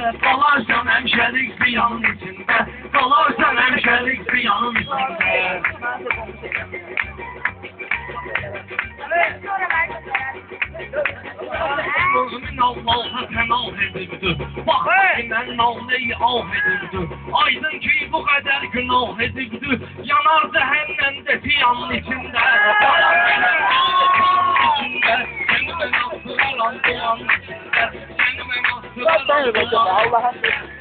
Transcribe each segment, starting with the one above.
Qalarsan həmşəlik ziyanın içində. Qalarsan həmşəlik ziyanın içində. Gözümün Allah'a pənah edirdi. Bax ki mən naləyi ah edirdi. Aydın ki bu qədər günah edirdi. Yanar cəhənnəmdə piyanın içində. Yanar cəhənnəmdə piyanın içində. Səni mən astıraram dumanın içində. Səni mən astıraram dumanın içində.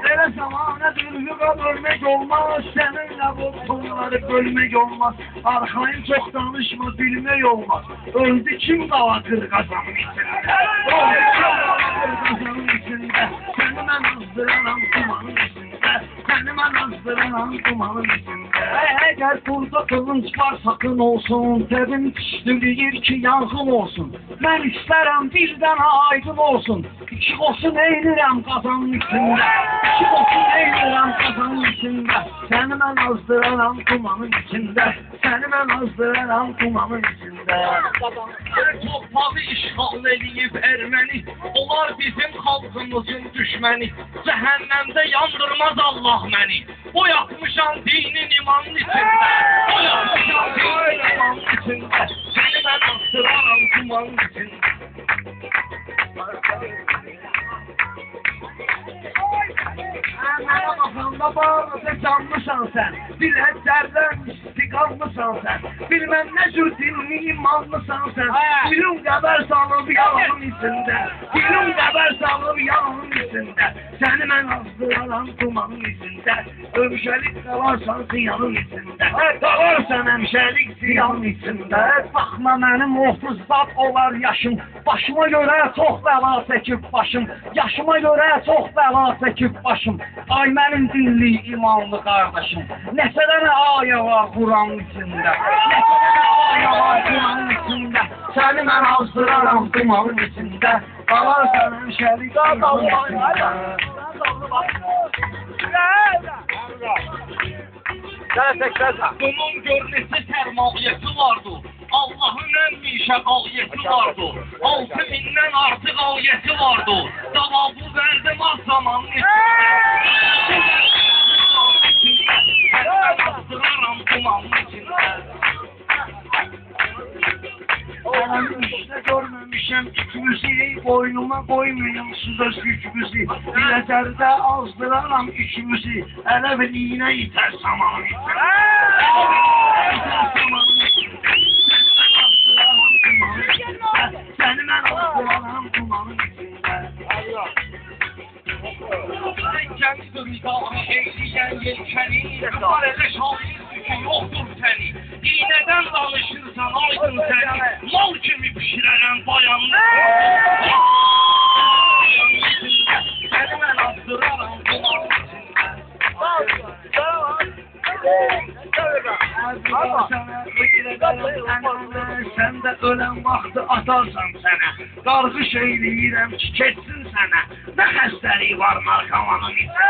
Elə zamanə dürüzüqə bölmək olmaz. Səninlə bu tonları bölmək olmaz. Arxayın çox danışma, bilmək olmaz. Öldü kim qalaqır qazanın içində. Öldü kim qalaqır qazanın içində. Səni mən azdıraram dumanın içində. Səni mən azdıraram dumanın içində. Əgər burada qılınc var sakın olsun. Təbim düşdürüyür ki yanğın olsun. Mən istərəm birdən aydın olsun. İki olsun eylirəm qazanın içində. İki olsun eylirəm qazanın içində. Səni mən azdıraram dumanın içində. Səni mən azdıraram dumanın içində. Torpağı işğal eləyib erməni. Onlar bizim xalqımızın düşməni. Cəhənnəmdə yandırmaz Allah məni. O yapmışam dinin imanın içində. O yapmışam dinin imanın içində. Səni mən azdıraram dumanın içində. Mənə baxanda bağlıca canlısan sən. Bir həcərdən istiqamlısan sən. Bilməm nə cür dinli imanlısan sən. Dilim qəbər salıb yanımın içində. Dilim qəbər salıb yanımın içində. Səni mən azdıraram dumanın içində. Ömşəlik qalarsan ziyanın içində. Qalarsan həmşəlik ziyanın içində. Baxma mənim 30 zat olar yaşım. Başıma görə çox bəla çəkib başım. Yaşıma görə çox bəla çəkib başım. Ay mənim dinli imanlı qardaşım. Nəsə dənə ayə var Quranın içində. Nəsə dənə ayə var Quranın içində. Səni mən azdıraram dumanın içində. Qalarsan həmşəlik ziyanın içində. Bunun görünesi sermayesi vardı. Allah'ın en mişe ayeti vardı. 6000'den artık ayeti vardı. Cevabı verdim az zamanın içinde. Ben astıraram dumanın içinde. Anamın işte görmemişim ikimizi, boynuma koymayayım suda gücümüzü. Bilezerde azdıraram üçümüzü, ele bir iğne iter samanın içinde. Seni ben azdıraram dumanın içinde. Sen kendi rüzgarı eğleyen yelkeni, var ele şahit gücü yoktur seni. İğneden danışırsan aydın seni, mal kimi pişirərəm bayanlı. Səni mən azdıraram dumanın içində. Sen de ölen vaxtı atarsan sənə. Qarğış eyləyirəm ki keçsin sənə. Nə xəstəliyi var narkomanın içində.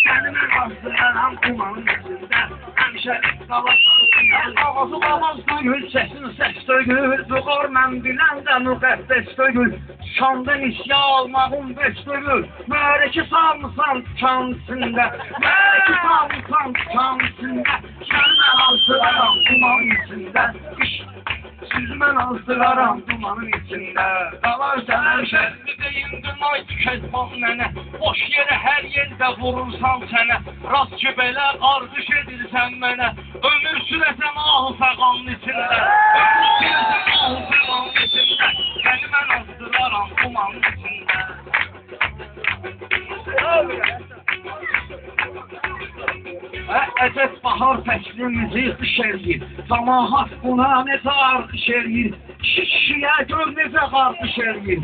Səni mən azdıraram dumanın içində. Həmşəlik qalarsan ziyanın. Ağzı ağız döyül, səsin səs döyül. Zıqor mən biləndə müqəddəs döyül. Şanda nisya almağın beş döyül. Mərəki salmısan tutan içində. Mərəki salmısan tutan içində. Səni mən azdıraram dumanın içində. Siz mən azdıraram dumanın içində. Qalarsan həmşəlik deyindim ay tükətmam mənə. Boş yerə hər yerdə vurursan sənə. Rast ki belə qarqış edirsən mənə. Ömür sürəsən ahı fəqanın içində. Ömür sürəsən ahı fəqanın içində. Səni mən azdıraram dumanın içində. Əcəb bahar fəslimizi qış eləyir. Camahat buna necə artış eləyir. Kişiyə gör necə qarqış eləyir.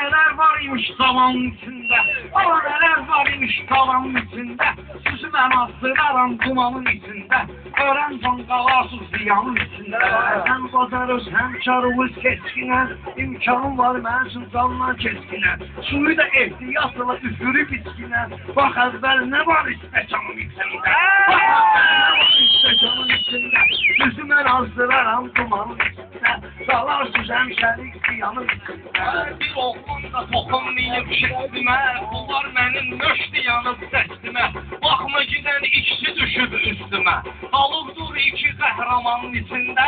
Nelər var imiş zamanın içində. Nelər var imiş qalanın içində. Sizi mən azdıraram dumanın içində. Görən can qalarsız ziyanın içində. Sən bacarız həmkarımız keçkinə. İmkanım var mən üçün canla keçkinə. Suyu da ehtiyatla üfürüb içkinə. Bax əvvəl nə var istəkanın içində. Bax əvvəl nə var istəkanın içində. Sizi mən azdıraram dumanın içində. içində, qalarsız həmşərik ziyanın içində. Bir oğlan da toxunmayıb şəstimə, bunlar mənim nöşdü yanıb səstimə. Baxma gidən ikisi düşüb üstümə, qalıb dur iki qəhrəmanın içində.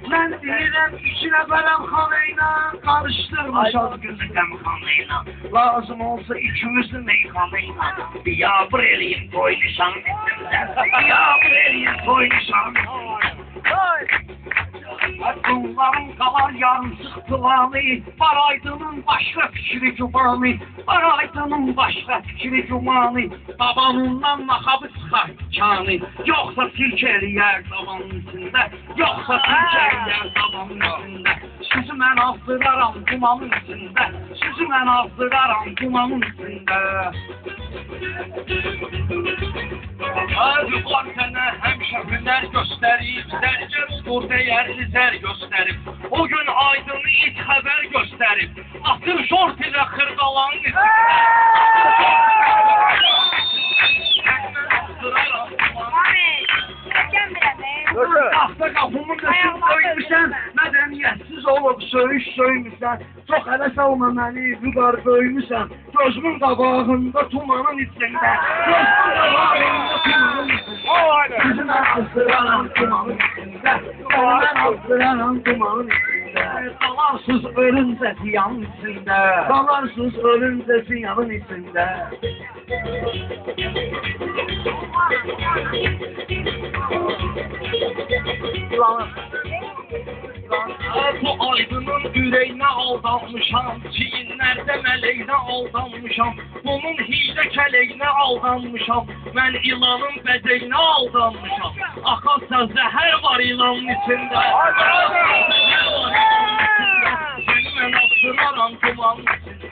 Mən deyirəm iki nəfərəm xanəylə, qarışdırma şad gözləm xanəylə. Lazım olsa ikimizi meyxanəylə, biyabır eləyim toy nişanın içində, biyabır eləyim toy nişanın içində. Bunların qalar yarımsıq planı, var aydının başqa fikri gümanı, var aydının başqa fikri gümanı, babanından naxabı çıxar kanı, yoxsa sirk eləyər zamanın içində, yoxsa sirk eləyər zamanın içində. Sizi mən azdıraram dumanın içində, sizi mən azdıraram dumanın içində. Var sənə həmişə hünər göstərib, zərgər dur dəyərli zər göstərib. O gün aydını it xəbər göstərib, atır şort ilə xırdalanın içində. Taxta qapımın döşün döymüşsən, mədəniyyətsiz olub söyüş söymüşsən, çox hələ salma məni, vüqar döymüşsən, gözümün qabağında tumanın içində, gözümün qabağında tumanın içində, sizi mən azdıraram tumanın içində, mən azdıraram tumanın içində, qalarsız ölüncə ziyanın içində, qalarsız ölüncə ziyanın içində. Bu aydının ürəyinə aldanmışam, çiyinlərdə mələyinə aldanmışam, bunun hiylə kələyinə aldanmışam, mən ilanın bədəyinə aldanmışam, axarsa zəhər var ilanın içində, səni mən astıraram dumanın içində.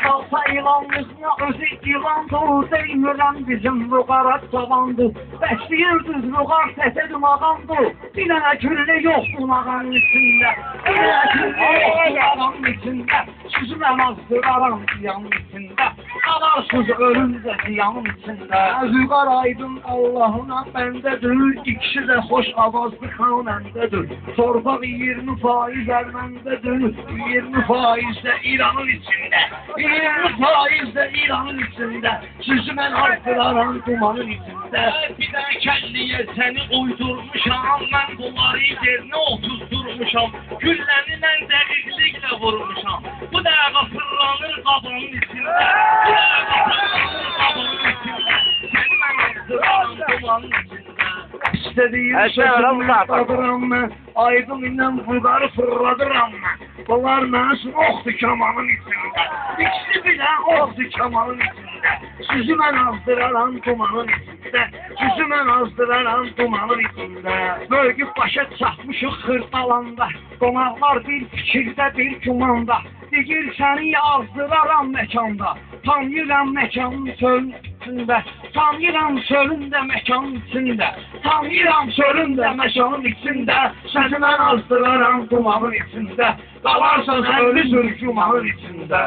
Qalsa ilanlığına özü ilandır, deymirəm bizim vüqara tavandır, bəsləyirdiz vüqar səsə dumağandır, bir dənə küllə yoxdur mağanın içində, bir dənə küllə yoxdur mağanın içində, sizi mən azdıraram ziyanın içində, qalarsız ölüncə ziyanın içində. Vüqar aydın Allahına bəndədir, ikisi də xoş avazlı xanəndədir, torpaq 20% ərməndədir, 20% də İranın içində. 20% də İranın içində, sizi mən artıraram dumanın içində. Bir də kəlliyə səni uydurmuşam, mən bunları yerinə otuzdurmuşam, gülləni mən dəqiqliklə vurmuşam, bu dəqiqə fırlanır qabanın içində, bu dəqiqə fırlanır qabanın içində, səni mən artıraram dumanın içində. İstədiyim sözümü qadıram mən, aydın ilə vüqarı fırladıram mən. Bunlar mənsin oxdur kamanın içində, ikisi bilən oxdur kamanın içində, sizi mən azdıraram dumanın içində, sizi mən azdıraram dumanın içində. Bölgü başa çatmışıq xırdalanda, qonaqlar bir fikirdə bir gümanda, digir səni azdıraram məkanda, tanıyıram məkanın sölündə, tanıyıram sölündə məkanın içində, tanıyıram sölündə məkanın içində, səni mən azdıraram dumanın içində, qalarsan ölü sürgümanın içində.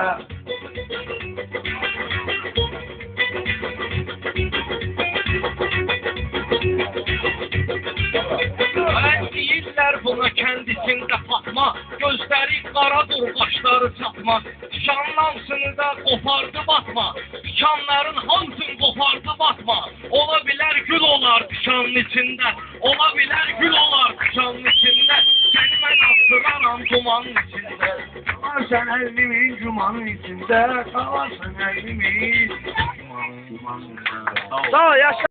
Deyirlər buna kəndisində Fatma, gözləri qaradır, qaşları çatma, tikanlansını da qopardı batma, tikanların hamısını qopardı batma, ola bilər gül olar tikanın içində, ola bilər gül olar tikanın içində, səni mən astıraram dumanın içində. Qalarsan əllimin cumanın içində, qalarsan əllimin cumanın içində. Sağ ol, yaşa.